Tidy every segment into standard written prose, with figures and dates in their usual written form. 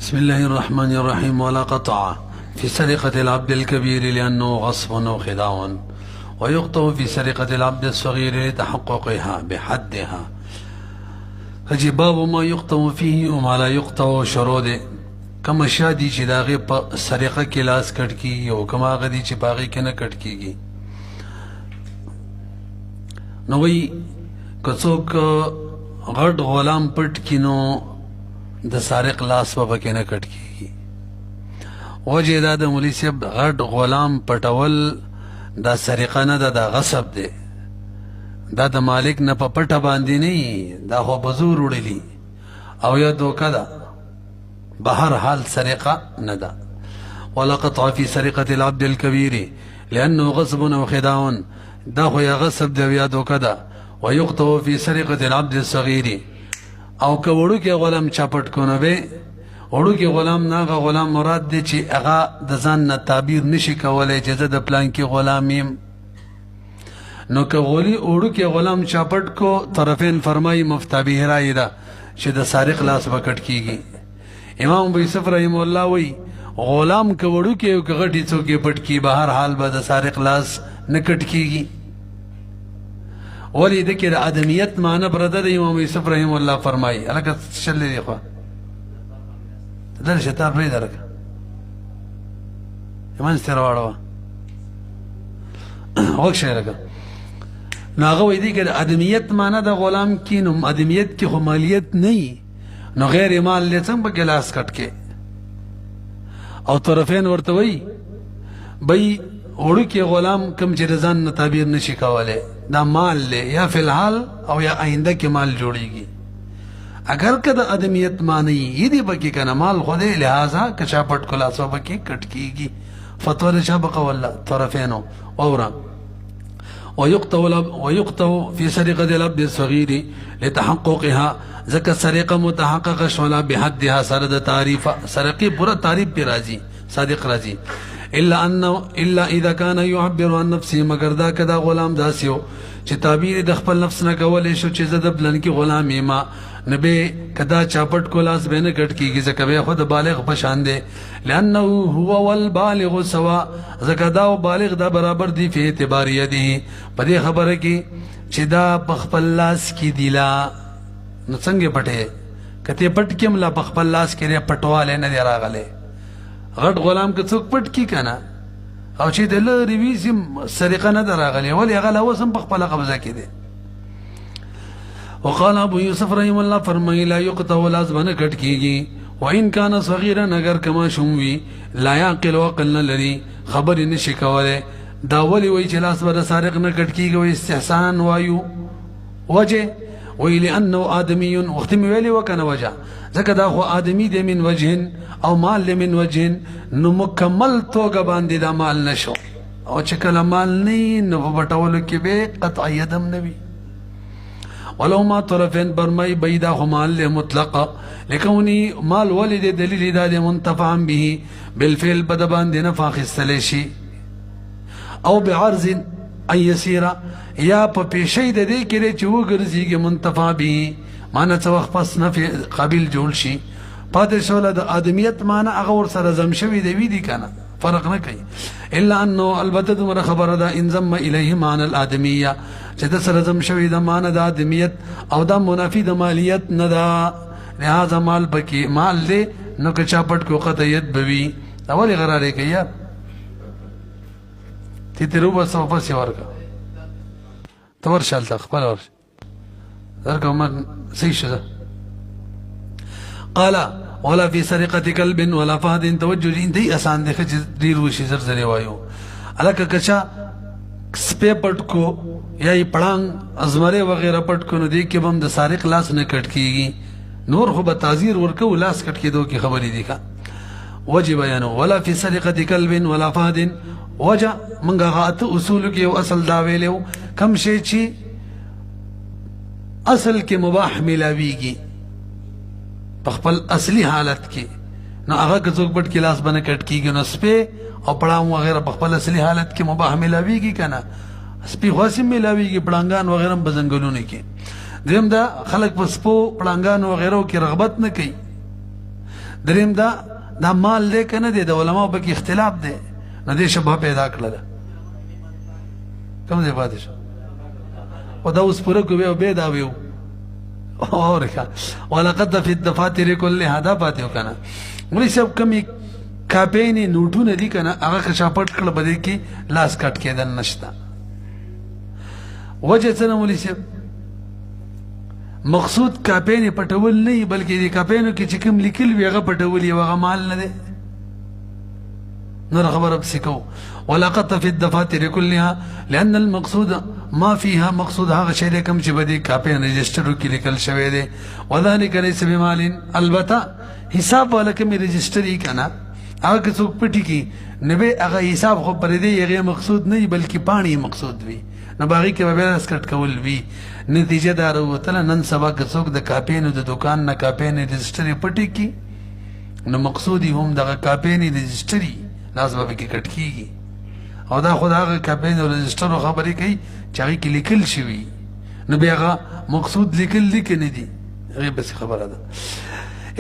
بسم الله الرحمن الرحيم. ولا قطع في سرقة العبد الكبير لأنه غصب وخداع، ويقطع في سرقة العبد الصغير لتحققها بحدها. فجي باب ما يقطع فيه وما لا يقطع شروط. كما شادي چې داغه په سرقه کې لاس کټ کیږي او کما غدي چې باغی کې نه کټ کیږي. نو وی کڅوک غټ غلام پټ کینو د سارق لاس په کې نه کټ کیږي. وجه دا د مولوی صاحب غټ غلام پټول دا سرقه نه ده، دا غصب دی. دا د مالک نه په پټه باندې نه، دا خو په زور وړلی او یا دوکه ده، بهر حال سرقه نه ده. ولا قطع في سرقة العبد الكبير لأنه غصب وخداع، دا خو یا غصب دی یا دوکه ده. ويقطع في سرقة العبد الصغير، او که وړو کې غلام چاپټ کو نه به وړو کې غلام نه، هغه غلام مراد دی چې هغه د ځان نه تعبیر نشي کولای چې زه د پلان کې غلام یم. نو که وړو کې غلام چاپټ کو، طرفین فرمایي مفتابه رای ده چې د سارق لاس به کټ کیږي. امام ابو یوسف رحم الله وی غلام که وړو کې او که غټي څوک یې پټ کی، به هر حال به د سارق لاس نه کټ کیږي. ولی دکر آدمیت معنی برده ده. امام یوسف رحم الله فرمایی الکه شل دی خوا در شتاب ری درک ایمان استرواړو وښه لکه نو هغه وی دی که آدمیت معنی ده غلام کی، نو آدمیت کی خو مالیت نه، نو غیر مال له څنګه په ګلاس کټ کې. او طرفین ورته وی بای وړو کې غلام کم چې رضان نه تعبیر نشي کولای، دا مال له یا فی الحال او یا آینده کې مال جوړیږي. اگر که د ادمیت معنی یې دی بکی کنه مال خو دې لہذا کچا پټ کلا سو بکی کټ کیږي. فتوی شبق والله طرفینو اورا. ويقطع في سرقة العبد الصغير لتحققها، ذکر سرقه متحقق شولا بحدها سرد تعریف سرقی پورا تعریف پہ راضی صادق راضی. الا اذا كان يعبر عن نفسه، مگر دا کدا غلام داسیو چې تعبیر د خپل نفس نه کولې شو چې زده بلن کې غلام ما نبی کدا چاپټ کو لاس به نه کټ کیږي، ځکه به خود بالغ په شان دی. لانه هو والبالغ سوا، ځکه دا او بالغ دا برابر دی په اعتبار یده، په دې خبره کې چې دا په خپل لاس کې دی. لا نو څنګه پټه کته پټ کې ملا په خپل لاس کې پټواله نه دی راغله. غټ غلام که څوک پټ کی کنه او چې د لری ویسم سرقه نه دراغلی، ولی هغه لوسم په خپل قبضه کې دی. وقال ابو یوسف رحم الله فرمای لا یقطع لازم کټ کیږي. وان کان صغیرا، اگر کما شوموي لا یعقل وقل لري خبر نشي کوله، دا ولی وی چې لاس بر سارق نه کټ کیږي و استحسان وایو. وجه وی لانه ادمی، وخت می ویلی وکنه وجه ځکه دا خو آدمی دی من وجه او مال من وجه، نو مکمل توګه باندې دا مال نشو. او چې کله مال نه نو په بټولو کې به قطع یدم نوي. ولو ما طرفین برمای بیدا خو مال له مطلقه لکونی مال ولید دلیل دا دی منتفعا به بالفعل بد باندې نفع خستل شي، او بعرض ان يسير، یا په پیشې د دې کې چې وګرځيږي منتفع به معنی څه وخت پس نفع قابل جوړ شي. پاتې شوله د آدمیت معنی هغه ور سره زم شوی دی وی دی کنه فرق نه کوي. الا انه البته دمره خبره ده ان ضم الیه معنی الادمیه، چې د سره زم شوی د معنی د آدمیت او دا منافی د مالیت نه ده. لہذا مال بکی مال دی نو که چاپټ کو قطعیت بوي. اولی غراره کوي یار تی تیرو بس او پس ورکا تور شالتا خپل ورش درکا من صحیح شده. قال ولا في سرقة كلب ولا فهد توجه انتهي اسان دیکھا چیز دیرو شی زرزره وایو. علاکہ کچا سپے پٹ کو یا ای پڑانگ ازمرے وغیرہ پٹ کو نو دیکھ کے بم دا سارق لاس نے کٹ کی گی، نور خوب تازیر ورکو لاس کٹ کے دو کی خبری دیکھا. وجه بیانو ولا في سرقة كلب ولا فهد، وجه منگا غات اصول کی اصل داویلیو کم شی چی اصل کے مباح ملاویگی پخپل اصلی حالت کی، نو هغه که څوک پټ کې لاس باندې کټ کیږي نو سپې او پړام وغیرہ پخپل اصلی حالت کې مباح ملاویږي کنه. سپې خاصم ملاویږي، پړانګان وغیرہ په زنګلونو کې. دیم دا خلق په سپو پړانګان وغیرہ کې رغبت نه کوي، دریم دا مال دی که نه دی د علماو پکې اختلاف دی نو دې شبهه پیدا کړله کوم ځای پاتې شو او دا اوس پوره کوي او بیا دا ویو اور ولقد فی الدفاتر کلها دا پاتې و که نه مولوي صاحب کمې کاپینې نوټونه دي که نه هغه که چا پټ کړه په دې کې لاس کټ کېدل نشته وجه څه نه مولوي صاحب مقصود کاپینې پټول نه وي بلکې دې کاپینو کې چې کوم لیکل وي هغه پټول یو هغه مال نه دی نور خبره پسې کوو ولقد فی الدفاتر كلها لأن المقصود ما فيها مقصود هغه شی دی کوم چې به دې کاپین رجسټرو کې لیکل شوی دی وذلك ليس بمال البته حساب والا کومې رجسټر یي که نه هغه که څوک پټي کړي نو به هغه حساب خو پر دې هغې مقصود نه وي بلکې پاڼې مقصود وي نو به هغې کې به بیا سکټ کول وي نتیجه دا راوتله نن سبا که څوک د کاپینو د دوکان نه کاپینې رجسټر یې پټې کړي نو مقصود یې هم دغه کاپینې رجسټر یي لاس به پکې کټ کېږي او دا خو د هغه کاپینو رجسټرو خبرې کوي چې هغې کې لیکل شوي نو بیا هغه مقصود لیکل دي که نه دي هغې بسې خبره ده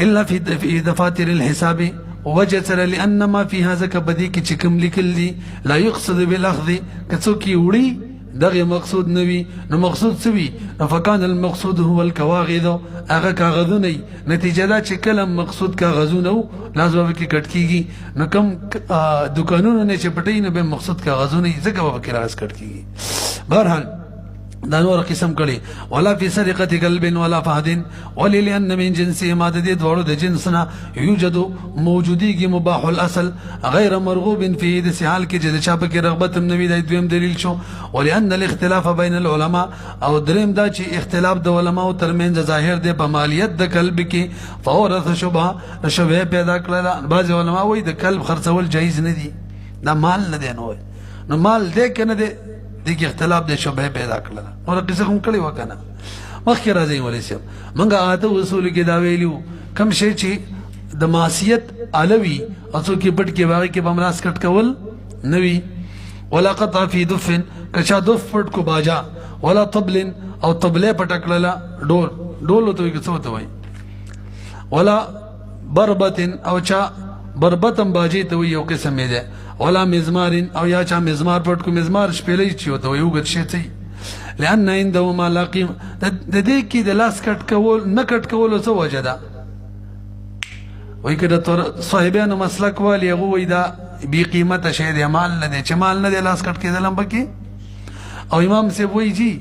الا فی دفاتر الحساب وجه سره لأن ما فيها ځکه په دې کې چې کوم لیکل دي لا يقصد بالاخذ که څوک یې وړي دغه مقصود نه وي نو مقصود څه وي نو فکان المقصود هو الکواغذ هغه کاغذونه وي نتیجه دا چې کله مقصود کاغذونه و لاس به پکې کټ کېږي نو کوم دوکانونه نه چې پټوي نو به مقصود کاغذونه وي ځکه به پکې لاس کټ کېږي بهرحال دا نور قسم کړي ولا فی سرقة قلب ولا فهد ولی لأن من جنسهما د دې دواړو د جنس نه یوجد موجودیږي مباح الاصل غیر مرغوب فيه د حال کې چې د چا پکې رغبت هم نه وي دا دویم دلیل شو ولأن الاختلاف بین العلماء او دریم دا چې اختلاف د علماو ترمنځ ظاهر دی په مالیت د قلب کې فورث شبهه پیدا کړله بعض علما وایي د قلب خرڅول جایز نه دي دا مال نه دی نو مال دی که نه دی دې کې اختلاف د شبهه پیدا کړله نور قصه هم کړې وه که نه مخکې راځئ مولوي صاحب موږ اته اصولو کې دا ویلي وو کوم شی چې د معصیت اله وي او څوک یې پټ کړي هغې کې به هم لاس کټ کول نه وي ولا قطع فی دف که چا دف پټ کو باجا ولا طبل او طبلې پټه کړله ډول ورته وایي که څه ورته وایي ولا بربت او چا بربتم باجې ته وایي یو قسم یې دی ولا مزمار او یا چا مزمار پټ کو مزمار شپېلۍ چې ورته وایي اوږد شی څه لأن عندهما لا قیمه د دې کې د لاس کټ کول نه کټ کولو څه وجه ده وایي که د صاحبانو مسلک والي هغه وایي دا بې قیمته شی دی مال نه دی چې مال نه دی لاس کټ کېدل هم پکې او امام صاحب وایي جي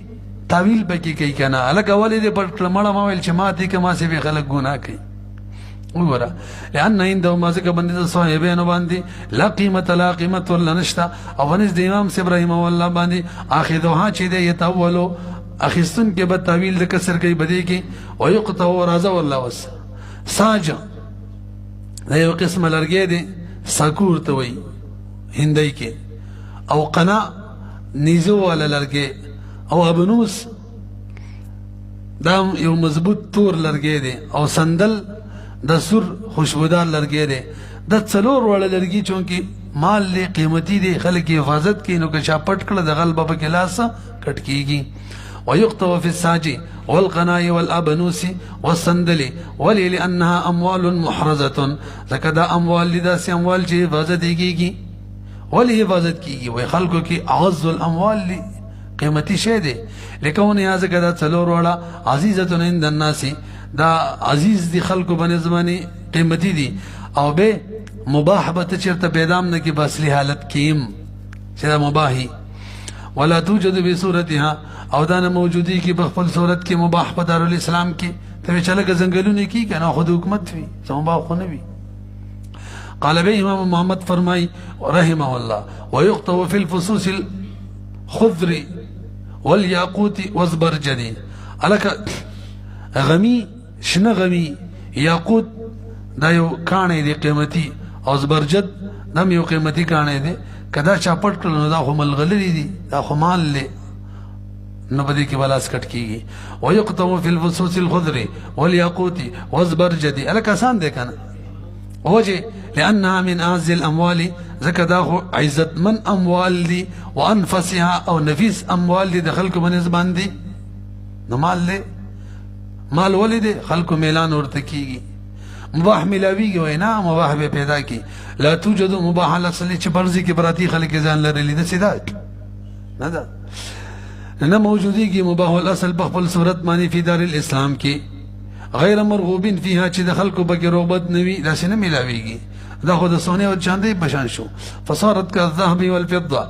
تعویل پکې کوي که نه هلکه ولې دې پټ کړه مړه ما ویل چې ما دې که ما صاحب خلک ګناه کوي وګوره لأن عندهما ځکه باندې د صاحبانو باندې لا قیمت ولا نشته او ونس د امام صاحب رحمه الله باندې اخذوها چې دی یتولو اخیستون کې به تعویل د کسر کوي بدې کې ویقطع راځه والله وس ساج دا یو قسم لرګی دی ساکور ته وایي هندۍ کې او قنا نیزو والا لرګی او ابنوس دا یو مضبوط تور لرګی دی او سندل د سور خوشبودار لرګی دی د څلور وړه لرګي چونکې مال دی قیمتي دی خلک یې حفاظت کوي نو که چا پټ کړه د غل به پکې لاس کټ کېږي ويقطع في الساج والقناء والابنوس والسندل ولي لانها اموال محرزه ځکه دا اموال دي داسې اموال چې حفاظت کېږي ولې حفاظت کېږي وایي خلکو کې اعز الاموال دي قیمتي شی دی لکونها ځکه دا څلور وړه عزیزة عند الناس دا عزیز دی خلکو بنظمانی قیمتی دی او به مباح به ته چېرته پیدام نه کې په اصلي حالت کې یم چې دا مباحي ولا توجد بصورتها او دا نه موجودي کې په خپل صورت کې مباح په دارالاسلام کې ته چې لکه ځنګلونه کې که نه خود حکومت وي څه مباح خو نه وي قال به امام محمد فرمای رحمه الله ويقطع في الفصوص الخضر والياقوت والزبرجد الکه غمی شنه غمی یاقوت دا یو کاڼی دی قیمتي او زبرجد دا یو قیمتي کاڼی دی که دا چا پټ کړل نو دا خو ملغلري دي دا خو مال دی نو په دې کې به لاس کټ کېږي ویقطع فی الفصوص الخضر والياقوت والزبرجد هلکه آسان دی که نه وجه لأنها من أعز الأموال ځکه دا خو عزتمن اموال دي وانفسها او نفیس اموال دي د خلکو په نسبت باندې نو مال دی مال ولې دی خلکو میلان ورته کېږي مباح ملاویږي وای نه مباح به پیدا کی لا توجد مباح الاصل چې فرضی کې براتی خلک ځان لري د سیدا نه ده نه موجودی کی مباح الاصل په خپل صورت معنی فی دار الاسلام کې غیر مرغوب فيها چې د خلکو بګ رغبت نوي داسې نه ملاویږي دا خو د سونه او چاندې بشان شو فصارت كالذهب والفضه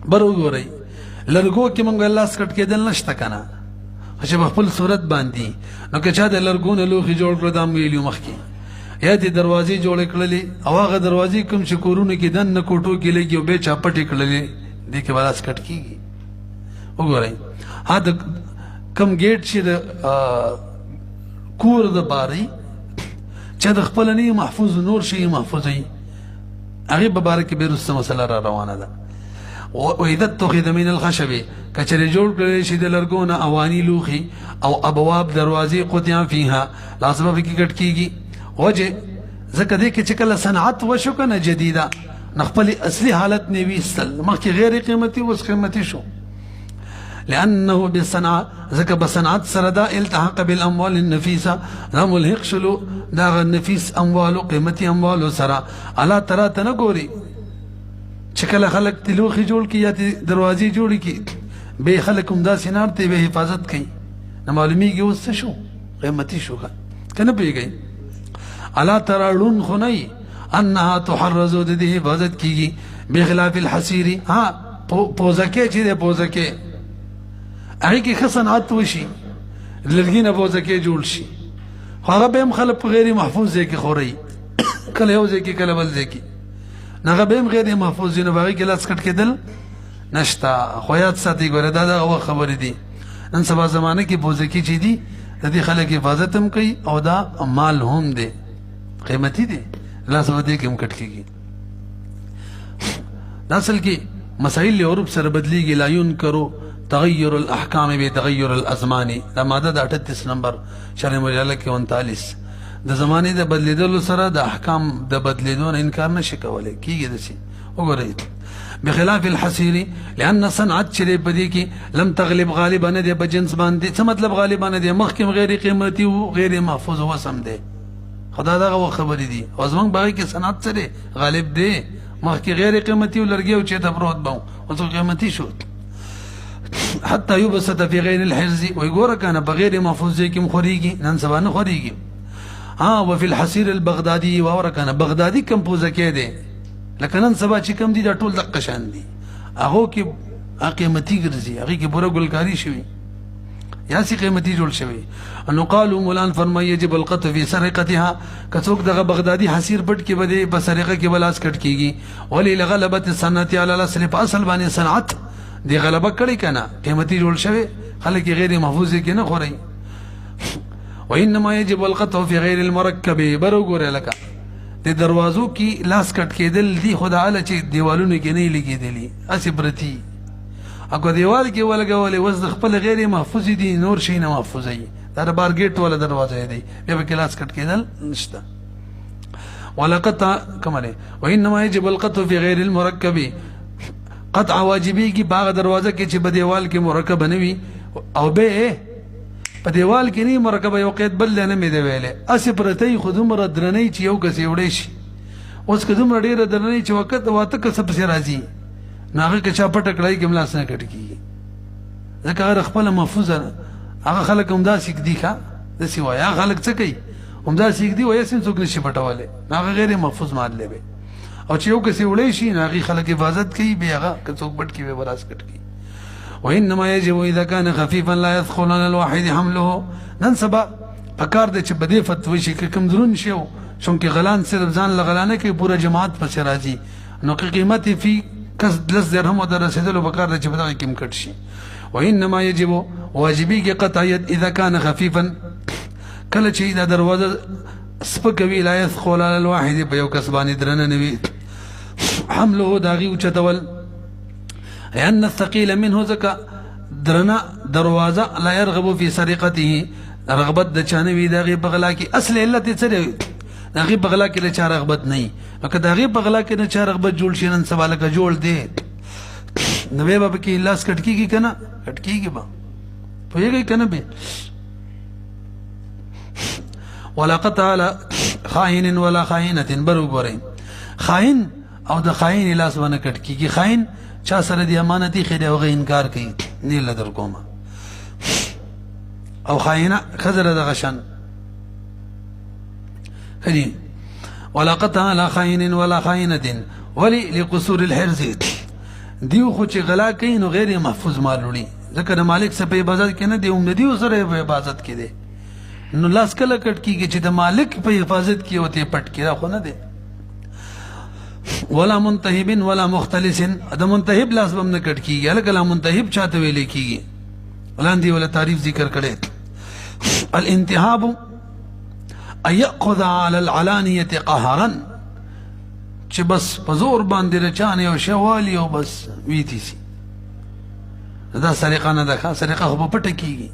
برګوري لرګو کې مونږ الله سکټ کېدل نشته کنه چې په خپل صورت باندې نو که چا د لرګونو لوخي جوړ کړ د ویلیو مخکې یا د دروازې جوړ کړلې او هغه دروازې کوم چې کورونه کې دن کوټو کې لګي او به چاپټې کړلې دې کې ولا سکټ کیږي وګورئ ها د کم گیټ چې د کور د باري چې د خپل نه محفوظ نور شي محفوظي هغه به بارکه بیرسته مسله را روانه ده واذا اتخذ من الخشب کچره جوړ کړی شي د لرګونه اوانی لوخي او ابواب دروازې قطعا فيها لازم به کې کټ کیږي وجه زکه دې کې چې کله صنعت وشو کنه جديده نخپل اصلي حالت نیوي استل مخکې غیر قیمتي اوس قیمتي شو لانه بالصنعه زکه بصنعت سردا التحق بالاموال النفيسه دا ملحق شلو دا النفيس اموال قیمتي اموال سرا الا ترى تنګوري چې کله خلک تلوخي جوړ کی یا دروازې جوړ کی به خلک هم دا سينارته به حفاظت کوي نو معلومیږي اوس څه شو قیمتي شو کنه پیږي الا ترى خني انها تحرز د دې حفاظت کیږي بخلاف الحسير ها پوزکه چې د پوزکه هغه کې خصنعت وشي لرګینه پوزکه جوړ شي هغه به هم خلک غیر محفوظ ځای کې خوري کله یو ځای کې کله بل ځای کې نغه به غیر محفوظ نه باغی کې لاس کټ کېدل نشتا خویات ساتي ګوره دا خبرې دي نن سبا زمانه کې بوزکی چي دي د دې خلک حفاظت هم کوي او دا مال هم دي قیمتي دي لاس ودی کې هم کټ کېږي اصل کې مسائل له اورب سره بدليږي لا ينکرو تغیر الاحکام بتغیر الازمان دا ماده د 38 نمبر شرح مجله کې 39 د زمانه د بدلیدلو سره د احکام د بدلیدو نه انکار نشي کولای کیږي دسي وګورئ بخلاف الحسير لان صنعت چره پدې کې لم تغلب غالبا نه د بجنس باندې څه مطلب غالبا نه د مخکم غیر قیمتي او غیر محفوظ وسم ده خدا دا خبرې دي او زمونږ باغی کې صنعت سره غالب دی مخکې غیر قیمتي او لرګي او چې ته پروت بو او څو قیمتي شو حتى يبسط في غير الحرز ويقول كان بغير محفوظ کې مخوريږي نن سبا نه خوريږي وفي الحسير البغدادي ووركنا بغدادي كم بوزکه دي لکه نن سبا چې کم دي دا ټول د قشان دي هغه کې قیمتي ګرځي هغه کې پوره ګلکاری شوی یا سي قیمتي جوړ شوی انه قالوا مولان فرمای يجب القطع في سرقتها کڅوک دغه بغدادي حسير پټ کې بده په سرقه کې بلاس کټ کیږي ولي لغلبت الصنعت على الاصل په اصل باندې صنعت دی غلبه کړی کنه قیمتي جوړ شوی خلک غیر محفوظ کې نه خوري وانما يجب القطع في غير المركب برګور لك د دروازو کې لاس کټ کېدل دي خدای اعلی چې دیوالونو کې نه لګېدلی اسی برتی اګو دیوال کې ولګولې وس د خپل غیر محفوظ دي نور شي نه محفوظي دا بار گیټ ولا دروازه دی به کې لاس کټ کېدل نشته ولا قطع كمان وانما يجب القطع في غير المركب قطع واجبي کی باغ دروازه کې چې په دیوال کې مرکب نه وي او به په دیوال کې نه مرکب یو قید بل نه مې دی ویلې اسی پرته خودم را درنې چې یو کس وړې شي اوس کدوم ډېر درنې چې وخت واته کسب سي راځي ناغه کې چا پټ کړای کې ملاس نه کټ کیږي ځکه هغه خپل محفوظ هغه خلک هم دا سیک دي ښا د سی وایا خلک څه کوي هم دا سیک دي وایي سم څوک نشي پټواله هغه غیر محفوظ مال لوي او چې یو کس وړې شي هغه خلک حفاظت کوي به هغه څوک پټ کوي وراث کټ کوي وانما يجب اذا كان خفيفا لا يثقل على الواحد حمله ننسبه فکر د چې بده فتوی شي کوم درون شي چونکه غلان صرف ځان لغلانه کې پورا جماعت پس راځي نو قیمت فی کس لز درهم او رسیدلو فکر د چې بده کم کټ شي وانما يجب واجبي کې قطعیت اذا كان خفيفا کله چې دا دروازه سپکوي لا يثقل على الواحد په یو کس باندې درنه نوي حمله داغي او چتول لأن الثقيل منه زكا درنا دروازه لا يرغب في سرقته رغبت د چانوي دغه بغلا کې اصل علت څه دغه بغلا کې له چا رغبت نه لکه دغه بغلا کې نه چا رغبت جوړ شي نن سوال کا جوړ دی نو به به کې لاس کټ کیږي کنه کټ کیږي با پوهیږي کنه به ولا قطع على خائن ولا خائنة برابر خائن او د خائن لاس باندې کټ کیږي خائن چا سره دی امانتي خېده او غي انکار کوي نه لدر کومه او خائنه خزر د غشن هدي ولا قطع على خائن ولا خائنة ولي لقصور الحرز دیو خو چې غلا کوي نو غیر محفوظ مالوړي ځکه د مالک څخه په عبادت کې نه دی هم دیو سره په عبادت کې دی نو لاس کله کټ کیږي چې د مالک په حفاظت کې وته پټ کړه خو نه دی ولا منتهب ولا مختلس د منتهب لاس بم نه کټ کیږي الکه منتهب چاته ویل کیږي ولاندې ولا تعریف ذکر کړي الانتهاب ان ياخذ على العلانيه قهرا چې بس په زور باندې رچانه او شوالي او بس ویتی سي دا سرقه نه ده سرقه خو په پټه کیږي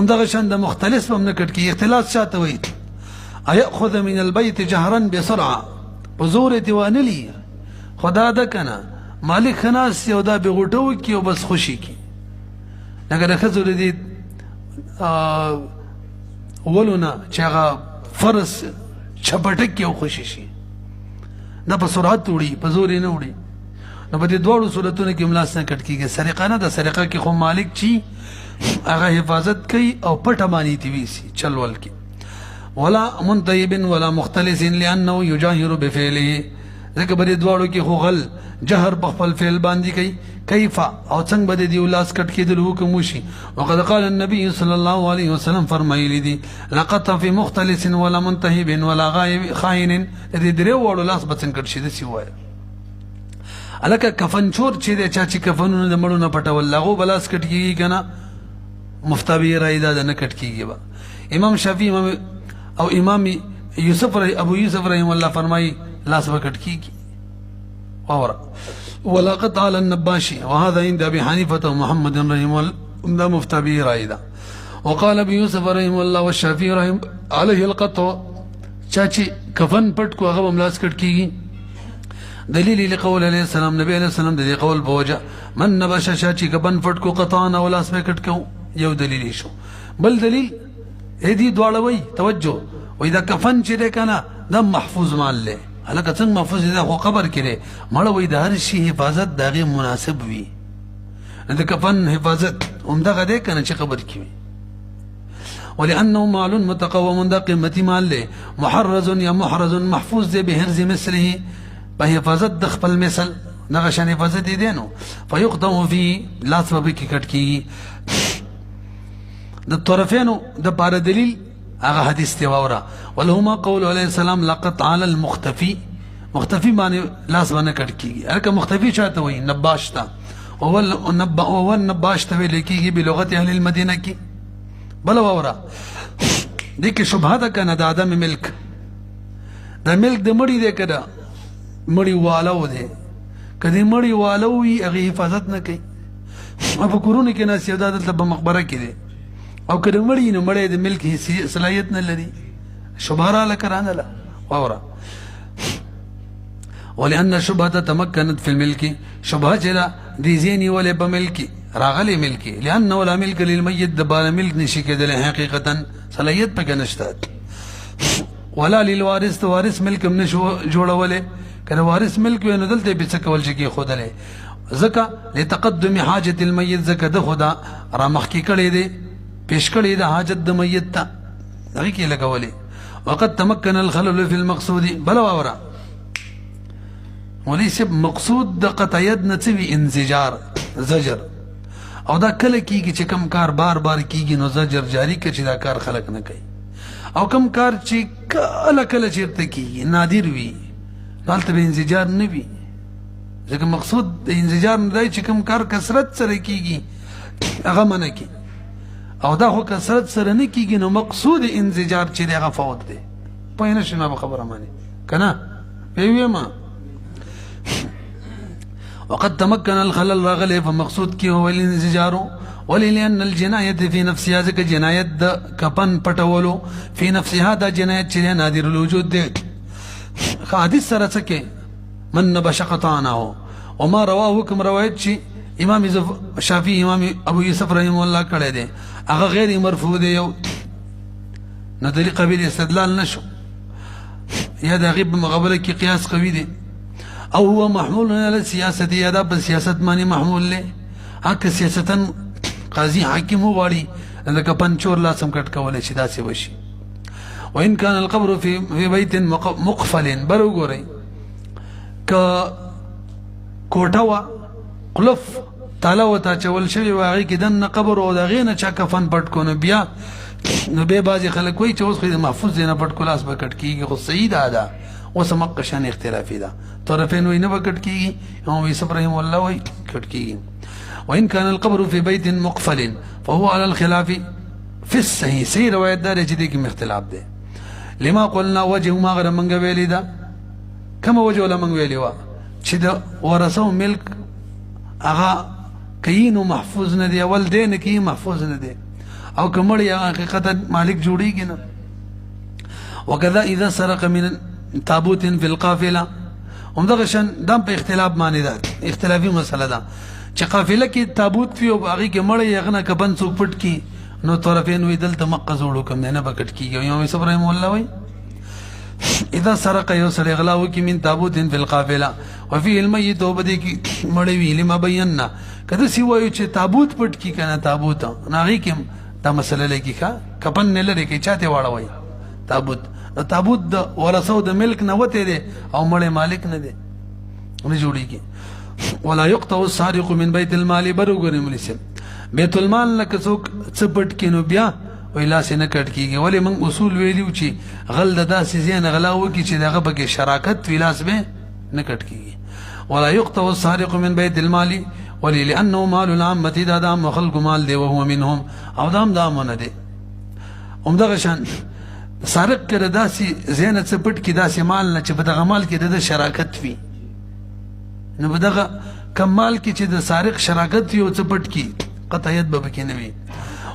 اندغه شان د مختلف هم نه کټ کی اختلاس چاته وي اياخذ من البيت جهرا بسرعه بزور دیوانلی خدا ده کنه مالک خناس یو دا بغټو کی او بس خوشي کی لکه خزر دي ولونه چې هغه فرس چپټک یو خوشي شي نه په سرعت وړي په زور نه وړي نو په دې دوړو صورتونو کې ملاس نه کټ کیږي سرقه نه د سرقه کې خو مالک چی هغه حفاظت کوي او پټه مانی تی وی سي چلول کې ولا منتهب ولا مختلس لانه يجاهر بفعله ځکه په دې دوړو کې خو غل جهر په خپل فعل باندې کوي كيف او څنګه به دې ولاس کټ کېدل حکم وشي وقد قال النبي صلى الله عليه وسلم فرمایلی دي لقد في مختلس ولا منتهب ولا غائب خائن دې درې وړو لاس بچن کټ شي د سی وای الکه کفن چور چې د چا چې کفنونه د مړو نه پټول لغو بلاس کټ کیږي کنه مفتبی رایدا د نه کټ کیږي با امام شافعي او امام یوسف ابو یوسف رحم الله فرمای لاس وکټ کیږي اور ولاقط على النباشي وهذا عند ابي حنيفه ومحمد رحمه الله مفتبي رايدا وقال ابي يوسف رحمه الله والشافعي رحمه عليه القطع چاچی کفن پټ کو هغه ملاس کټ کیږي دلیل لقول عليه السلام نبی عليه السلام د قول بوجه من نبش چاچی کفن پټ کو قطعنا ولا اس کټ کو یو دلیل شو بل دلیل هدي دوړوي توجه واذا كفن چې ده کنه د محفوظ مال له هلکه څنګه محفوظ ده خو قبر کړي مړ وې د هر شي حفاظت دغه مناسب وي د کفن حفاظت همدغه ده کنه چې قبر کې وي ولانه مال متقوم د قیمتي مال له محرز یا محرز محفوظ ده به هرز مثله په حفاظت د خپل مثل دغه شان حفاظت دي نو فيقدم في لا سبب کې کټ کی د طرفینو د بار دلیل هغه حدیث دی وره ولهما قول علیه السلام لقط على المختفي مختفي باندې لاس باندې کټ کیږي هرکه مختفي چاته وي نباش تا او نباش ته ویل کیږي په لغت اهل المدینه کې بل وره دې کې شبهه ده کنه د ادم ملک د ملک د مړی دی کړه مړی والو دی کدی مړی والو وي هغه حفاظت نه کوي په کورونه کې ناس یو دلته په مقبره کې دی او کله مړی نو مړی د ملک صلاحیت نه لري شبهه لکرانه لا وره ولأن الشبهة تمكنت في الملك شبهه جلا دي زيني ولا بملكي راغلي ملكي لأنه لا ملك للميت دبال ملك نشي كده حقيقة صلاحيت بكنشتات ولا للوارث وارث ملك من جوړه وله کله وارث ملک وینو دلته به څه کول شي کې خودله زکه لتقدم حاجه الميت زکه د خدا را مخکی کړي دي پیش کړي د حاجت د میت ته هغه کې لګولې وقد تمكن الخلل في المقصود بل وورا وليس مقصود د قطعیت نتوی انزجار زجر او دا کله کیږي چې کم کار بار بار کیږي نو زجر جاری کې چې دا کار خلق نه کوي او کم کار چې کله کله چیرته کیږي نادر وي دلته به انزجار نه وي ځکه مقصود د انزجار نه دی چې کم کار کثرت سره کیږي هغه منه کی او دا خو کثرت سره نه کیږي نو مقصود انزجار چې هغه فوت دی په نه شنه به خبره مانی کنه پیوما وقد تمكن الخلل رغله فمقصود کی هو الانزجار وللان الجنايه في نفسها ذك جنايه کپن پټولو في نفسها دا جنايه چې نادر الوجود دی حدیث سره څه من نبشقطانه وما رواه كم روایت شي امام شافعي امام ابو يوسف رحمه الله کړه دي هغه غیر مرفوع دی یو نو دلی قبیل استدلال نشو یا دا غیب مقابله کی قیاس قوی دی او هو محمول علی السیاست یا دا په سیاست باندې محمول له حق سیاستن قاضی حاکم وغواړي لکه پنچور لاسم کټ کولای شي داسې وشي وان كان القبر في بيت مقفل برو ګورئ ک کوټه وا قلف تاله وته چول شوی واغې کې دنه قبر او د غینه چا کفن پټ کو نو بیا نو به بعضی خلک وایي چې اوس خو محفوظ نه پټ کلاس به کټ کیږي خو صحیح ده اوس مقشان اختلافي ده طرفین وینه به کټ کیږي او ویس ابراهیم الله وایي کټ کیږي وان كان القبر في بيت مقفل فهو على الخلاف في الصحيح صحیح روایت دار چې دې کې اختلاف ده لما قلنا وجه ما غره منګ ویلی ده کوم وجه ولا منګ ویلی وا چې د ورثو ملک هغه کینو محفوظ نه دی اول دین کی محفوظ نه دی او کمړی حقیقتا مالک جوړیږي نه وکذا اذا سرق من تابوت في القافله همدغه شان دم په اختلاف باندې ده اختلافي مسله ده چې قافله کې تابوت وي او هغه کې مړی یغنه کبن څوک پټ کی نو طرفین وی دلته مقه جوړو کوم نه بکټ کیږي یوم ابراهیم الله وی اذا سرق يوسر اغلاو کی من تابوت في القافله وفي الميت وبدي کی مړی وی لما بینا کده سی وایو چې تابوت پټ کی کنه تابوت ناغي کې دا مسله لګی کا کپن نه لري کې چاته واړوي تابوت د ورثو د ملک نه وته دي او مړی مالک نه دي نه جوړیږي ولا يقطع السارق من بيت المال برغره ملسم بیت المال لکه څوک څپټ کینو بیا ویلا سینه کټ کیږي ولی من اصول ویلیو چې غل د داسې زین غلاو کی چې دغه بګه شراکت ویلاس به نه کټ کیږي ولا يقطع السارق من بيت المال ولی لانه مال العامه دا دام خلق مال دی وهو منهم او دام نه دی همدغه شان سارق کړه داسې زین څپټ کی داسې مال نه چې په دغه مال کې د شراکت وي نو په دغه کمال کې چې د سارق شراکت یو څپټ کی قطعیت به پکې نه وي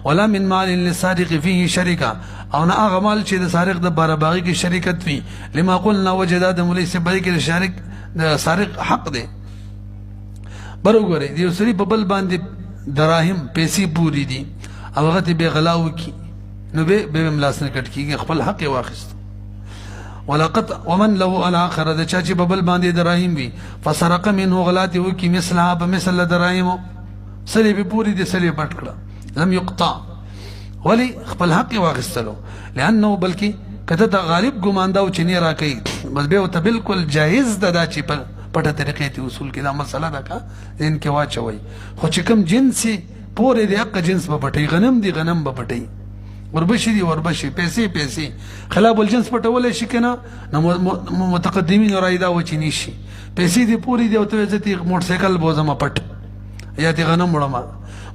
ولا من مال للسارق فيه شركه او نه هغه مال چې د سارق د بارباغي کې شریکت وي لما قلنا وجد د مولوی سے بری کې شارک د سارق حق دی برابر دی یو سری په بل باندې دراهم پیسې پوری دي او هغه ته به غلاو کی نو به ملاس نه کټ کیږي خپل حق واخست ولقد ومن له الاخر د چا چې په بل باندې دراهم وي فسرق منه غلاته وکي مثلها بمثل دراهم سلی به پوری دي سلی پټ کړه لم يقطع ولي خپل حق واخستلو لانه بلکې کته د غالب ګماندا چې نه راکې بس به ته بالکل جایز ده چې په پټه طریقې ته اصول کې دا مسله ده کا ان کې واچوي خو چې کوم جنسي پورې د حق جنس په پټي غنم دي غنم په پټي وربشي دي وربشي پیسې خلاف الجنس پټول شي کنه نو متقدمین رایدا و چې نشي پیسې دي پوری دي او ته ځتي موټر سایکل بوزما پټ یا تی غنم وړما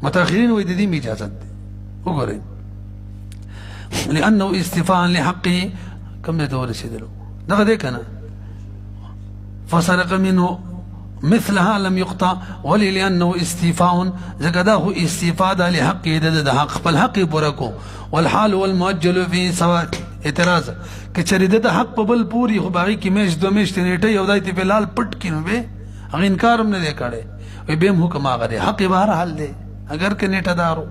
متأخرین وې د دې اجازه ده وګورئ لانه استفاء لحقه كم دور رسیدلو دغه دې کنه فسرق منه مثلها لم يقطع ولي لانه استيفاء زكده استفاده لحقه د حق خپل حق پورکو والحال والمؤجل في سواء اعتراض کچری د حق په بل پوری خو باغی کی میش دو میش نیټه یو دای ته بلال پټ کینو به هغه انکار هم نه کړي وي به حکم هغه حق بهر حل دی اگر ک نیټه دارو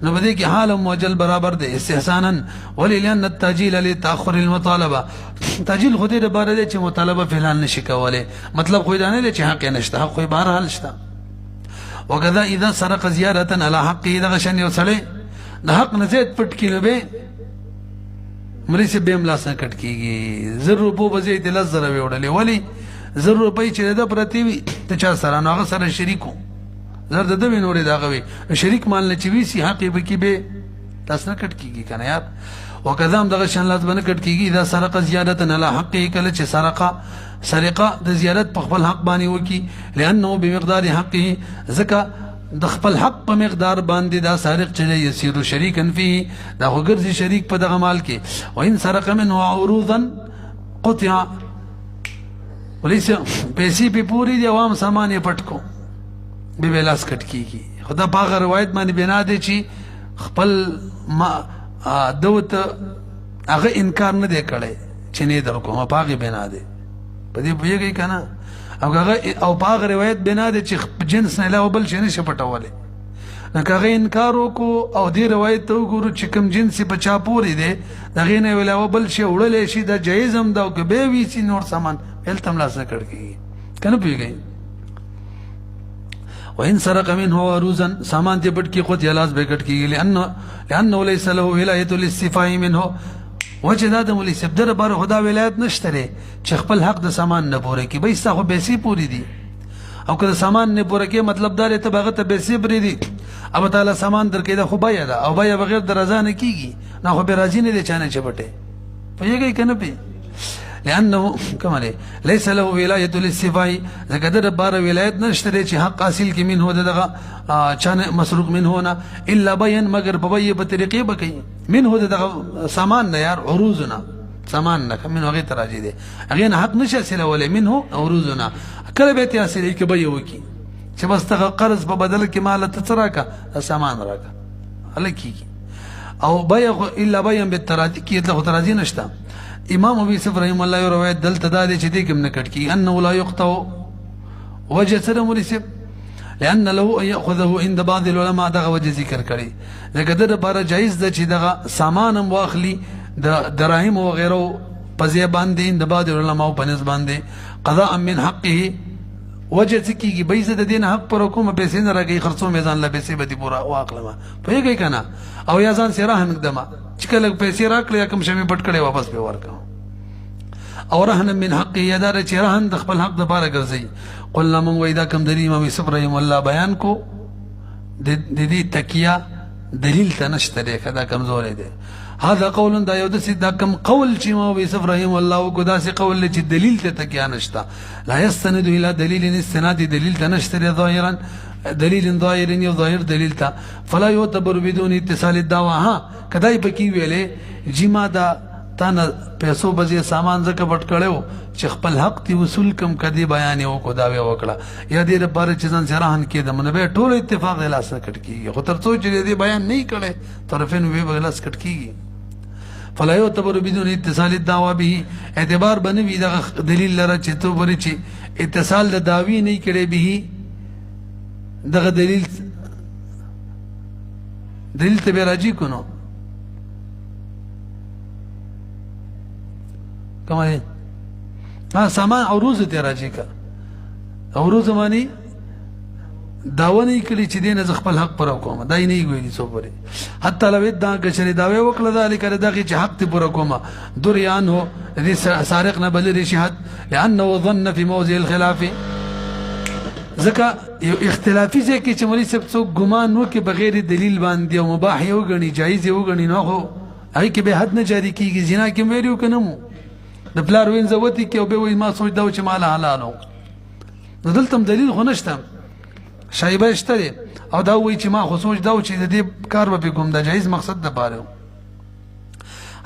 نو بده کی حال موجل برابر دی استحسانا ولي لان التاجيل لتاخر المطالبه تاجيل خو دې بار دی چې مطالبه فعلان نشي کوله مطلب خو دا نه دی چې حق نشته حق خو بهر حل شته وکذا اذا سرق زياده على حقه دغه شن یو سړی د حق نه زیات پټ کینو به مری سے بیم لاس کټ کیږي 100 روپو بځې د 10 وړلې ولی 100 روپۍ چې د پرتی وي ته چا سره نو هغه سره شریکو زر د دوی نورې دا غوي شریک مال نه چوي سي حق به کې به تاسو نه کټ کیږي کنه یار وکذا هم دغه شان لازم نه کټ کیږي اذا سرق زیادت على حقه کله چې سرقه د زیادت په خپل حق باندې وکي لانه بمقدار حقه زکه د خپل حق په مقدار باندې دا سارق چې یسیر شریکا فيه دا وګرځي شریک په دغه مال کې وان سرق منه عروضا قطع وليس پیسې په پوری دی عوام سامان یې پټکو به بلاس کټ کیږي خدا په روایت باندې بنا دي چې خپل ما دوت هغه انکار نه دی کړی چې نه درکو ما پاغه بنا دي په دې بویږي کنه او هغه او پاغه روایت بنا دي چې جنس نه علاوه بل شي نه شپټوله نو که هغه انکار وکړو او دې روایت ته وګورو چې کوم جنس په چا پورې دی د هغې نه علاوه بل شی وړلی شي دا جایز هم ده او که بیا ویسي نور سامان هلته هم لاس نه کړ کېږي که نه پوهېږئ وإن سرق منه عروضا سامان دې پټ کړي خو دې لاس به کټ کېږي لأنه ليس له ولایة الاستیفاء منه وجه دا د مولوي صاحب در باره خدا ولایت نشته دی چې خپل حق د سامان نه پوره کړي بهی ستا خو پیسې پورې دي او که د سامان نه پوره کړي مطلب دا دی ته به هغه ته پیسې پرېږدي اب تعالی سامان درکې دا خو بیه ده او بیه بغیر د رضا نه کېږي نه خو بې راضي نه دی چا نه چې پټې پوهېږئ که نه پوهېږئ لأنه كما ليس له ولاية الاستفاء ځکه د باره ولایت نشته دی چې حق حاصل کې منه دغه چانه مسروق منه نه الا بین مگر په بیه په طریقې به کوي منه دغه سامان نه یار عروض نه سامان نه منه هغې ته راځي دی هغې نه حق نشي حاصلولی منه عروض نه کله به یې حاصلوي که بیه وکړي چې بس دغه قرض په بدل کې ماله ته څه راکړه سامان راکړه هله کېږي او بیه الا بین بالتراضي کې دلته خو تراضي نشته امام ابي يوسف رحمه الله یو روایت دلته دا دی چې دې کې هم نه کټ کېږي انه لا يقطع وجه څه د مولوي صاحب لأن له ان يأخذه عند بعض العلماء دغه وجه ذکر کړي ځکه د لپاره جایز ده چې دغه سامان هم واخلي د دراهم وغیره په ځای باندې د بعض علماء په نسبت باندې قضاء من حقه وجه څه کېږي بهی زه د دې نه حق پر کومه پیسې نه راکوي خرڅوم یې ځان له پیسې به دې پوره واخلمه پوهېږئ که نه او یا ځان سې رهن ږدمه چې کله پیسې راکړې یا کوم شی مې پټ کړی واپس پې ورکړم او رهن من حقه یا دا چې رهن د خپل حق دپاره ګرځوي قلنا موږ وایي دا کوم دلیل امام یوسف رحم الله بیان کو د دې تکیه دلیل ته نشته دی که دا کمزوری دی هذا قول دا یو داسې دا کوم قول چې امام یوسف رحم الله وکړو داسې قول دی چې دلیل ته تکیه نشته لا یستند الى دلیل استناد دلیل ته نشته دی ظاهرا دلیل ظاهر یو ظاهر دلیل ته فلا یعتبر بدون اتصال الدعوه ها کدای پکې ویلې جما دا تانه پیسو بځې سامان ځکه پټ کړو چې خپل حق تی وصول کم کدی بیان وکړو دا وکړه یا دې لپاره چې ځان سره کېدم نو به ټول اتفاق لاس کټ کېږي خو تر څو چې دې بیان نه کړي طرفین وی لاس کټ کېږي فلا يعتبر بدون اتصال الدعوه به اعتبار بنوي دا دلیل لره چې تو بری چې اتصال د دعوی نه کړي به دغه دلیل ته به راځي کو نو کومه سامان عروض ته راځي کا عروض معنی داوا نه کړي چې دین از خپل حق پر کومه دای نه ویلي څو پرې حتی لو دا کچري داوی وکړه ذالک دغه چې حق ته پر کومه دریان هو دې سارق نه بل رشهد لانه ظن في موضع الخلاف ځکه یو اختلافي ځای کې چې مولوي صاحب څوک ګمان وکړي بغیر دلیل باندې او مباح یې وګڼي جایز یې وګڼي نو خو هغې کې به حد نه جاري کېږي زنا کې ویلي که نه مو د پلار وینځه وتې کې او بیا وایي ما سوچ دا و چې ماله حلال و نو دلته هم دلیل خو نشته شایبه شته دی او دا وایي چې ما خو سوچ دا و چې د دې کار به پې کوم د جایز مقصد دپاره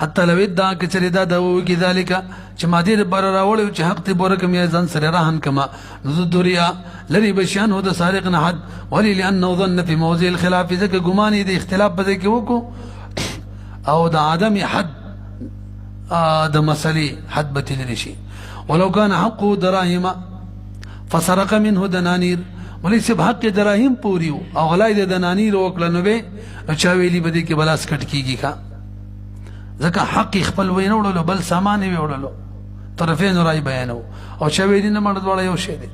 حتی لو ادعا که چېرې دا وکړي ذلکه چې ما دې دپاره راوړی چې حق ته پوره کړم یا ځان سره رهن کړمه نو زه دریا لرې به شیان هو د سارق نه حد ولې لأنه ظن في موضع الخلاف ځکه ګمان یې د اختلاف په ځای کې وکړو او د عدم حد د مسلې حد به تللی شي ولو كان حقه دراهم فسرق منه دنانير مولوي صاحب حق دراهم پوری او غلای د دنانير وکړه نو به چا ویلي به دې کې بلاس کټ کېږي ښه ځکه حق خپل وی نه وړلو بل سامان یې وړلو طرفین رای بیانو او چا ویلي نه مړه دواړه یو شی دی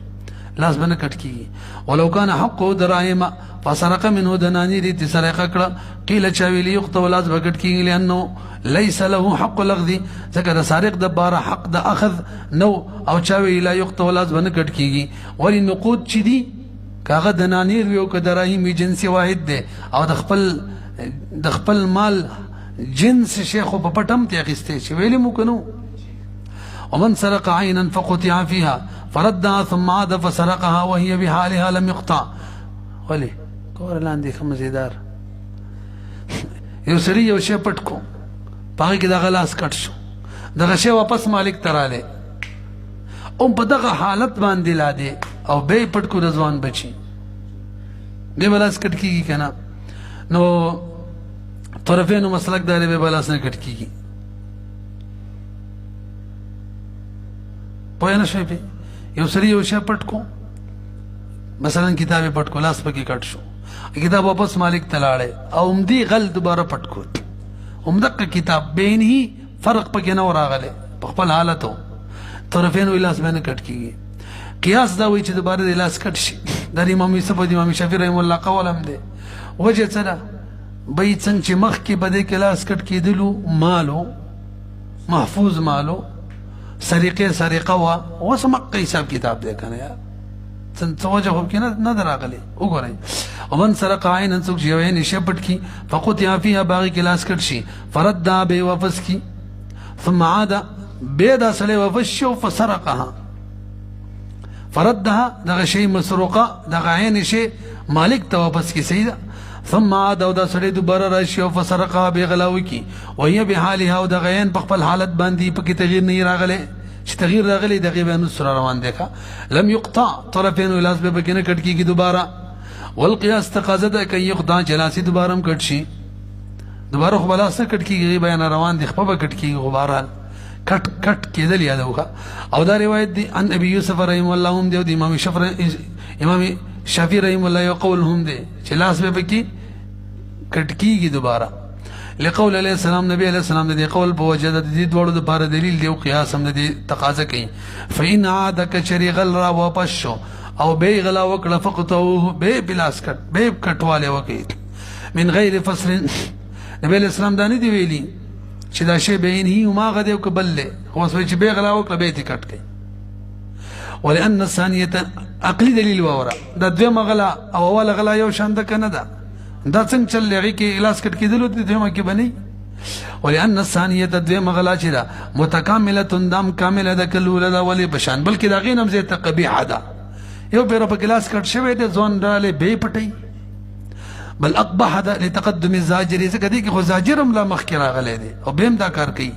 لاس به نه کټ کېږي ولو كان حقه دراهم فسرق منه دنانير دې سرقه کړه قیل چا ویلي یقطع لاس به کټ کېږي لأنه ليس له حق لغذ ځکه د سارق د باره حق د اخذ نو او چا ویلي لا یقطع لاس به نه کټ کېږي ولې نقود چې دي کاغه دنانير وي او که دراهم وي جنس واحد دی او د خپل مال جنس شیخ په پټم ته اخیستی چې ویلې مو که نو ومن سرق عينا فقطع فيها فردها ثم عاد فسرقها وهي بحالها لم يقطع ولې کور لاندې ښه مزیدار یو سړي یو شی پټ کو په هغې کې دغه لاس کټ شو دغه شی واپس مالک ته رالی او په دغه حالت باندې لا دی او بیا یې پټ کو د ځوان بچي بیا به لاس کټ کېږي که نه نو طرفینو مسلک دا دی بیا به لاس نه کټ کېږي پوه نه شوی پې یو سړي یو شی پټ کو مثلا کتاب یې پټ کو لاس پکې کټ شو کتاب واپس مالک تلاړه او عمدی غل دوباره پټکو عمدک کتاب بین ہی فرق پکې نه راغله په خپل حالتو طرفین ویلاس باندې کټ کیږي قیاس دا وی چې دوباره د لاس کټ شي د امام یوسف د امام شافعی رحم الله قولم دی وجه څه ده بې څنګه چې مخ کې بده کلاس کټ کېدلو مالو محفوظ مالو سرقه وا وسمق حساب کتاب دی کنه یا څنګه وجه خو کې نه دراغلي وګورئ ومن سرق عینا څوک چې عین شپټ کی فقطع فيها باغی کلاس کټ شي فرد به واپس کی ثم عاد بيدا سلي وفشو فسرقها فردها دغه شی مسروقه دغه عین شی مالک ته واپس کی سیدا ثم عاد او دا سړی دوباره راشي او فسرقها بغلاوي کی وهي بحالها او دغه عین په خپل حالت باندې په کې تغییر نه راغله چې تغییر راغلی دغه باندې سره روان دی لم يقطع طرفين ولاس به بکنه کټ کیږي دوباره والقياس تقاضا ده کوي خدای جلاسي دوباره هم کټ شي دوباره خو بلاسه کټ کیږي بیان روان دی خپل کټ کیږي غبارال کټ کېدل یادوخه او دا روایت دی ان ابي يوسف رحم الله هم دی امام شافعي رحم الله یو قول هم دی چې لاس به بکی کټ کیږي دوباره لقول علیہ السلام نبی علیہ السلام دې قول په وجه د دې دوړو د لپاره دلیل دی او قیاس هم دې تقاضا کوي فإن عاد کچری غل را واپس شو او به غلا وکړه فقطه به بلاس کټ به کټواله وکي من غیر فصل نبی علیہ السلام دا نه دی ویلي چې دا شی بین هی ما غدې او قبل له خو چې به غلا وکړه به تی کټ کوي ولأن الثانيه عقلي دلیل وره دا دوه غلا او اول غلا یو شان ده کنه ده دا څنګه چل لري کې الاس کټ کېدلو ته دوه کې بني ولأن الثانيه دوه مغلا چې دا متکامله دم کامله ده کلول ده ولی بشان بلکې دا غینم زه تقبیح ده یو بیر په کلاس کټ شوی ده ځون ډاله به پټي بل اقبح ده لتقدم الزاجر ځکه دي کې خو زاجرم لا مخ کې راغلی دي او بهم دا کار کوي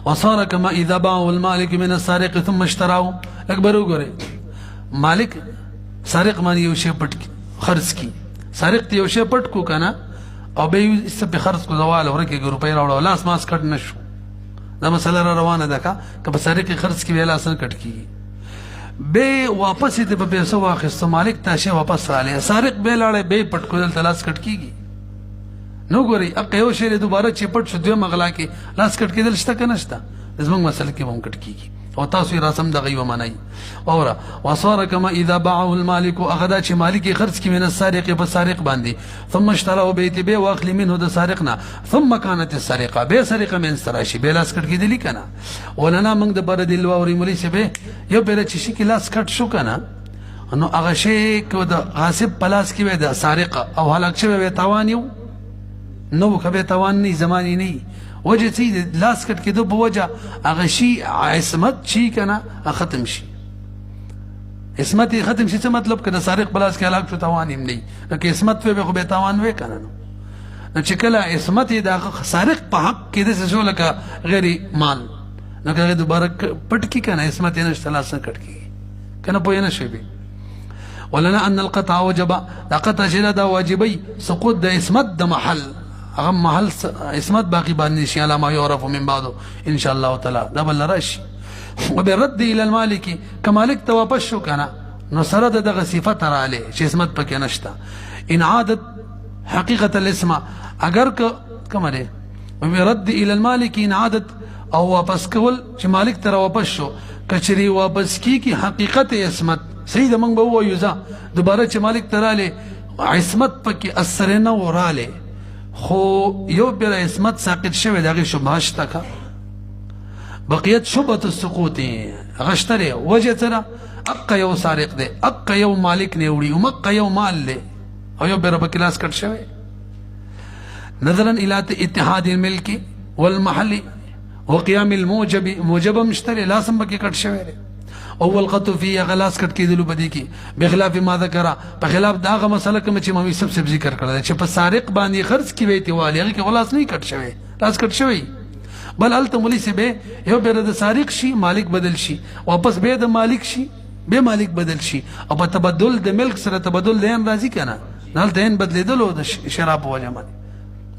وصار كما اذا باع المالك من السارق ثم اشتراه اکبر وګوره مالک سارق باندې یو شی پټ خرڅ کی سارق ته یو شی پټ کو کنه او به یې په خرڅ کو زوال ورکه روپۍ راوړل لاس ماس کټ نشو دا مسله روانه ده که په سارق خرڅ کی ویلا سن کټ کی به واپس دې په پیسو واخیست مالک تاشه واپس را لې سارق به لاړې به پټ کول تلاس کټ کیږي نو ګوري اق یو شی دوباره چې پټ شو دوه مغلا کې لاس کټ کېدل شته کنه شته زموږ مسله کې هم کټ کیږي او تاسو رسم د غیو معنی اورا وصار كما اذا باعه المالك اخذ چې مالک خرڅ کی من السارق په سارق باندې ثم اشتراه بيت به واخلي منه د سارقنا ثم كانت السرقه به سرقه من سراشي به لاس کټ کېدلی کنه ولنا موږ د بر دل ووري مولي شه به یو بل چې شي کې لاس کټ شو کنه نو هغه شی کو د غاصب پلاس کې وې د سارقه او هلاک شوی به تاوانیو نو کبه توان نه زمانی نه وجه چې لاس کټ کېدو په وجه هغه شي عصمت شي کنه ختم شي عصمت ختم شي څه مطلب کنه سارق بلاس کې هلاک شو توان هم نه که عصمت به خو به توان وې کنه نو چې کله عصمت د سارق په حق کې د څه لکه غیر مال نو که دوباره پټ کی کنه عصمت نه لاس کټ کی کنه پوه نه شي به ولنا ان القطع وجب دا قطع شي دا واجبي سقوط د عصمت د محل هغه محل عصمت باقي باندې شي علامه يعرف من بعده ان شاء الله تعالى دا بل راشي وبرد الى المالك كمالك توابش شو كان نو سره دغه صفت را عليه چې عصمت پکې نشته ان عادت حقيقه الاسم اگر کوم ده وبرد الى المالك ان عادت او واپس کول چې مالک تر واپس شو کچري واپس کی حقیقت عصمت سید موږ به وایو ځا دوباره چې مالک تراله عصمت پکې اثر نه وراله خو یو بل عصمت ساقط شوی دغه شبهه شته کا بقیت شبهه السقوط غشتره وجه ترى اق یو سارق دی اق یو مالک نه وړي او مق یو مال له او یو بر بکلاس کټ شوی نظرا الى اتحاد الملك والمحل وقيام موجب مشتري لازم بکی کټ شوی اول قطو فی غلاس کټ کېدلو بدی کی بخلاف ما ذکر په خلاف داغه مسله کوم چې مې سب ذکر کړل چې په سارق باندې خرڅ کی ویتی والی هغه کې غلاس نه کټ شوی لاس کټ شوی بل التملی سی به یو بیر د سارق شي مالک بدل شي واپس به د مالک شي به مالک بدل شي او په تبدل د ملک سره تبدل دین راځي کنه نال دین بدلیدلو د شراب وجه باندې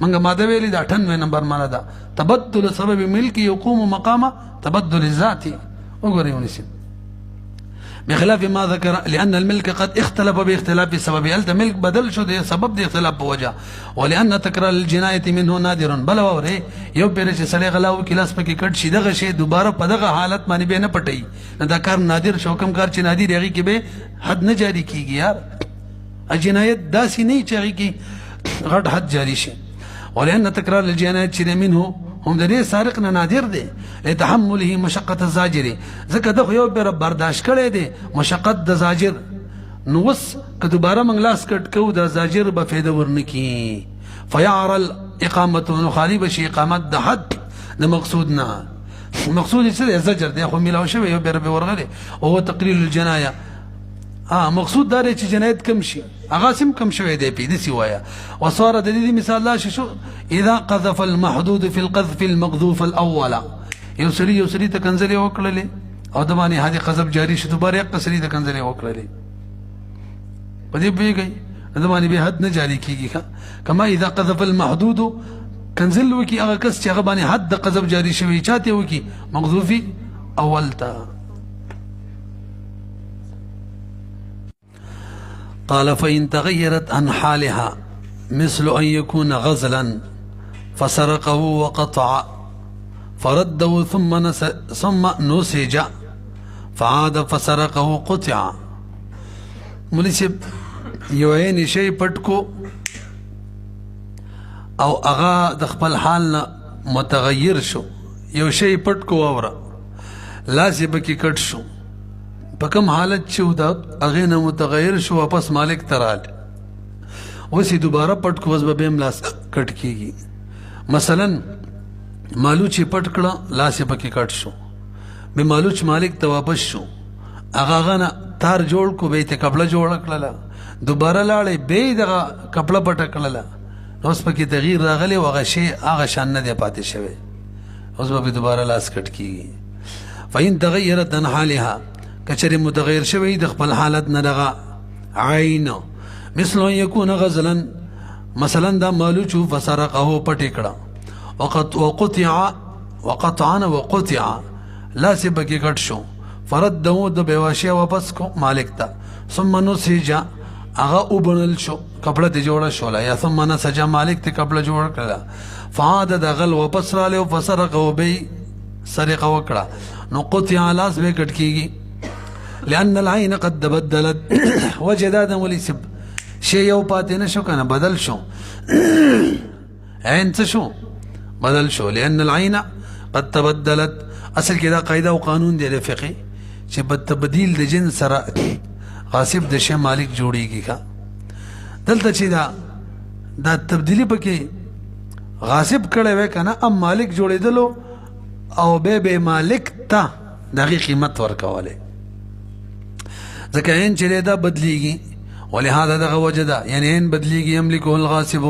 منګه ماده ویلی دا 98 نمبر معنا ده تبدل سبب ملک يقوم مقام تبدل الذات وګورئ ونیسئ بخلاف ما ذكر لأن الملك قد اختلف باختلاف السبب هل ملك بدل شو ده سبب دي اختلاف بوجه ولأن تكرار الجناية منه نادر بل وره یو پیر چې سړی غلاو کلاس پکې کټ شي دغه شی دوباره په دغه حالت باندې به نه پټي دا کار نادر شو کم کار چې نادر هغه کې به حد نه جاری کیږي یار جنایت داسې نه چي کی غټ حد جاری شي ولأن تكرار الجناية چې منه هم د دې سارق نه نادر دی لتحمله مشقت الزاجر ځکه دغه یو بیر برداشت کړی دی مشقت د زاجر نو وس که دوباره موږ لاس کټ کو د زاجر به فایده ورنکي فيعرى الاقامه نخالي بشي اقامت د حد د مقصود نه مقصود څه دی زجر دی خو ملاو شوی یو بیر به ورغلی او تقلیل الجنايه مقصود دا چې جنایت کم شي هغه سم کم شوی دی په دې سیوایا وصار د دې مثال لا شو اذا قذف المحدود في القذف المقذوف الاول يوسري ته کنځلې وکړلې او د باندې هدي قذف جاری شو دوباره قصري ته کنځلې وکړلې په دې پیږي د باندې به حد نه جاری کیږي کما اذا قذف المحدود کنځل وکي هغه کس چې هغه باندې حد د قذف جاری شوی چاته وکي مقذوفي اول ته قال فإن تغيرت عن حالها مثل أن يكون غزلا فسرقه وقطع فرده ثم نسج فعاد فسرقه قطع ملسب یوین شی پټکو او اغا د خپل حال متغیر شو یو شی پټکو اوره لاسه بکی کټ شو په کوم حالت چې دا هغه نه متغیر شو واپس مالک ترال اوسې دوباره پټ کو وس به لاس کټ کیږي مثلا مالوچ پټ کړه لاس پکې کټ شو به مالوچ مالک ته واپس شو هغه نه تار جوړ کو به ته کپڑا جوړ کړل دوباره لاړې به دغه کپڑا پټ کړل اوس پکې تغییر راغلی وغه شی هغه شان نه دی پاتې شوی اوس به دوباره لاس کټ کیږي فإن تغيرت عن حالها کچری متغیر شوی د خپل حالت نه دغه عین مثل یکون غزلا مثلا دا مالوچو فسرقه پټی کړه وقطع لا سبکی کټ شو فرده د بیواشی واپس کو مالک ته ثم نسج هغه وبنل شو کپڑا ته جوړه شولا یا ثم نسج مالک ته کپڑا جوړ کړه فعاد د غل واپس را له فسرقه به سرقه وکړه نو قطع لاس به کټ کیږي لأن العين قد تبدلت وجدادا ولسب شيء يو پاتې نشو کنه بدل شو عين څه شو بدل شو لأن العين قد تبدلت اصل کې دا قاعده او قانون دی د فقه چې په تبديل د جنس سره غاصب د شی مالک جوړیږي ښا دلته چې دا تبدیلی پکې غاصب کړي وای کنه ام مالک جوړیدلو او به مالک ته دغه قیمت ورکواله ځکه ان چې دا بدلیږي ولهذا دغه وجدا یعنی ان بدلیږي یملکه الغاصب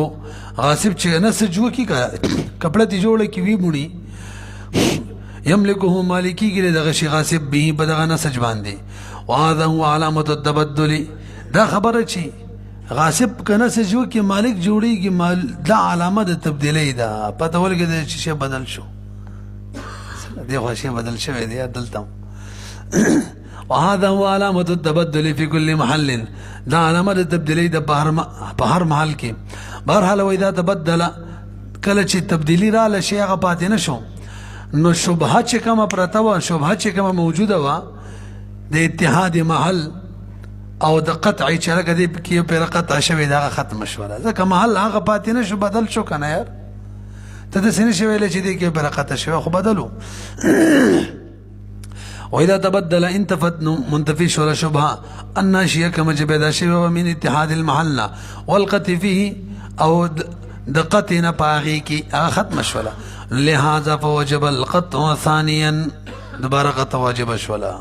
غاصب چې نه سجو کی کپڑا تی جوړ کی وی مونی يملكه مالكي ګره دغه شي غاصب به بدغه نه سج باندې وهذا هو علامه التبدل دا خبره چی غاصب کنه سجو کی مالک جوړیږي مال دا علامه د تبدیلی دا پته ولګی چې شی بدل شو دغه شی بدل شوی دی دلته وهذا هو علامه التبدل في كل محل دا علامه التبديلي د بهر محل کې بهرحال واذا تبدل کله چې تبدیلی را لشي هغه پاتې نشو نو شبهه چې کومه پرته و شبهه چې کومه موجوده و د اتحاد محل او د قطع چې هغه دې کې په قطع شوی دا ختم شو ځکه محل هغه پاتې نشو بدل شو کنه یار ته د سینې شویل چې دې کې په قطع شوی خو بدلو وإذا تبدل انتفت منتفي ولا شبهة الناشية كما جبدا شبه من اتحاد المحل والقتل فيه أو دقتنا باغيكي ختم شولا لهذا فوجب القطع ثانيا دوباره قطع واجب شولا